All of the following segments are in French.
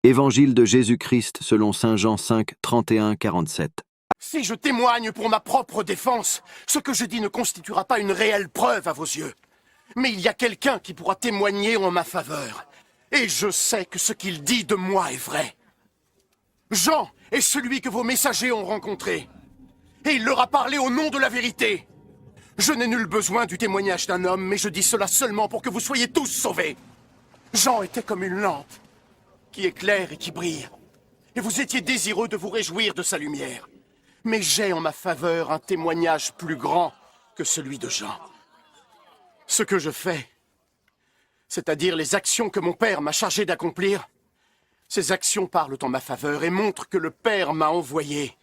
Évangile de Jésus-Christ selon saint Jean 5, 31-47. Si je témoigne pour ma propre défense, ce que je dis ne constituera pas une réelle preuve à vos yeux. Mais il y a quelqu'un qui pourra témoigner en ma faveur. Et je sais que ce qu'il dit de moi est vrai. Jean est celui que vos messagers ont rencontré. Et il leur a parlé au nom de la vérité. Je n'ai nul besoin du témoignage d'un homme, mais je dis cela seulement pour que vous soyez tous sauvés. Jean était comme une lampe qui éclaire et qui brille. Et vous étiez désireux de vous réjouir de sa lumière. Mais j'ai en ma faveur un témoignage plus grand que celui de Jean. Ce que je fais, c'est-à-dire les actions que mon père m'a chargé d'accomplir, ces actions parlent en ma faveur et montrent que le Père m'a envoyé.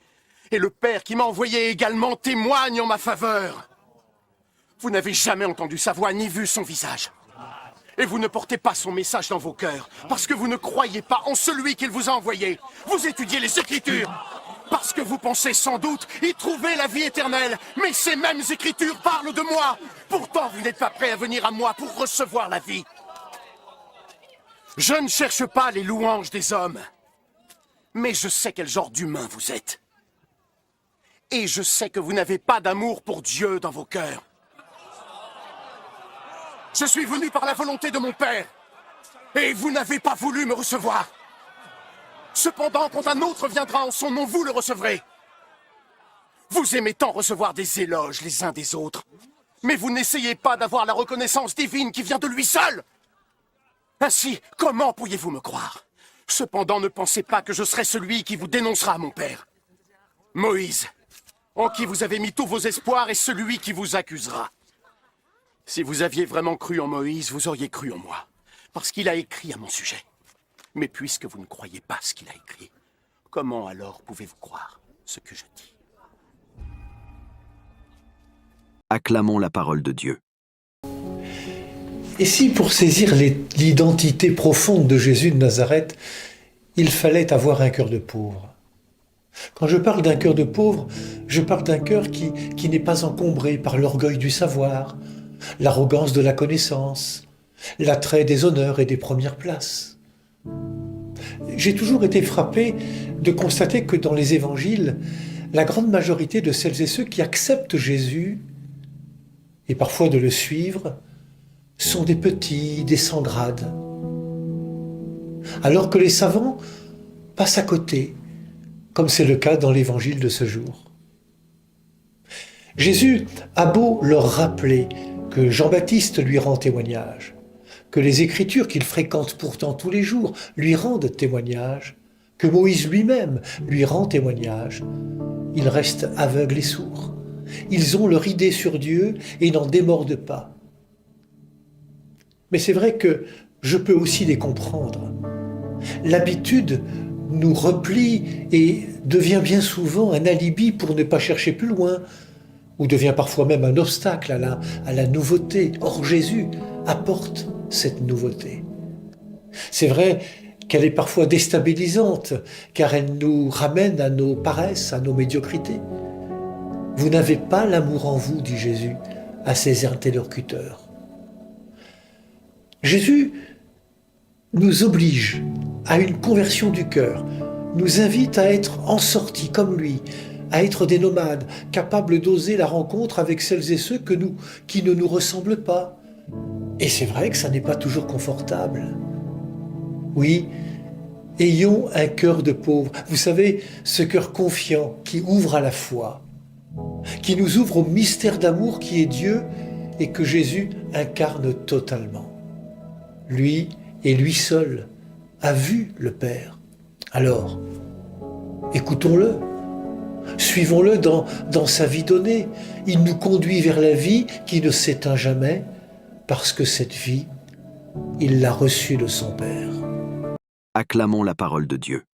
Et le Père qui m'a envoyé également témoigne en ma faveur. Vous n'avez jamais entendu sa voix ni vu son visage. Et vous ne portez pas son message dans vos cœurs, parce que vous ne croyez pas en celui qu'il vous a envoyé. Vous étudiez les Écritures, parce que vous pensez sans doute y trouver la vie éternelle. Mais ces mêmes Écritures parlent de moi. Pourtant, vous n'êtes pas prêts à venir à moi pour recevoir la vie. Je ne cherche pas les louanges des hommes, mais je sais quel genre d'humain vous êtes. Et je sais que vous n'avez pas d'amour pour Dieu dans vos cœurs. Je suis venu par la volonté de mon Père, et vous n'avez pas voulu me recevoir. Cependant, quand un autre viendra en son nom, vous le recevrez. Vous aimez tant recevoir des éloges les uns des autres, mais vous n'essayez pas d'avoir la reconnaissance divine qui vient de lui seul. Ainsi, comment pourriez-vous me croire? Cependant, ne pensez pas que je serai celui qui vous dénoncera à mon Père. Moïse, en qui vous avez mis tous vos espoirs, est celui qui vous accusera. Si vous aviez vraiment cru en Moïse, vous auriez cru en moi, parce qu'il a écrit à mon sujet. Mais puisque vous ne croyez pas ce qu'il a écrit, comment alors pouvez-vous croire ce que je dis? Acclamons la parole de Dieu. Et si pour saisir l'identité profonde de Jésus de Nazareth, il fallait avoir un cœur de pauvre? Quand je parle d'un cœur de pauvre, je parle d'un cœur qui n'est pas encombré par l'orgueil du savoir, l'arrogance de la connaissance, l'attrait des honneurs et des premières places. J'ai toujours été frappé de constater que dans les évangiles, la grande majorité de celles et ceux qui acceptent Jésus, et parfois de le suivre, sont des petits, des sans grade. Alors que les savants passent à côté, comme c'est le cas dans l'évangile de ce jour. Jésus a beau leur rappeler que Jean-Baptiste lui rend témoignage, que les Écritures qu'il fréquente pourtant tous les jours lui rendent témoignage, que Moïse lui-même lui rend témoignage, ils restent aveugles et sourds. Ils ont leur idée sur Dieu et n'en démordent pas. Mais c'est vrai que je peux aussi les comprendre. L'habitude nous replie et devient bien souvent un alibi pour ne pas chercher plus loin, ou devient parfois même un obstacle à la nouveauté. Or Jésus apporte cette nouveauté. C'est vrai qu'elle est parfois déstabilisante, car elle nous ramène à nos paresses, à nos médiocrités. Vous n'avez pas l'amour en vous, dit Jésus à ses interlocuteurs. Jésus nous oblige à une conversion du cœur, nous invite à être en sortie comme lui, à être des nomades, capables d'oser la rencontre avec celles et ceux qui ne nous ressemblent pas. Et c'est vrai que ça n'est pas toujours confortable. Oui, ayons un cœur de pauvre. Vous savez, ce cœur confiant qui ouvre à la foi, qui nous ouvre au mystère d'amour qui est Dieu et que Jésus incarne totalement. Lui et lui seul a vu le Père. Alors, écoutons-le, suivons-le dans sa vie donnée. Il nous conduit vers la vie qui ne s'éteint jamais, parce que cette vie, il l'a reçue de son Père. Acclamons la parole de Dieu.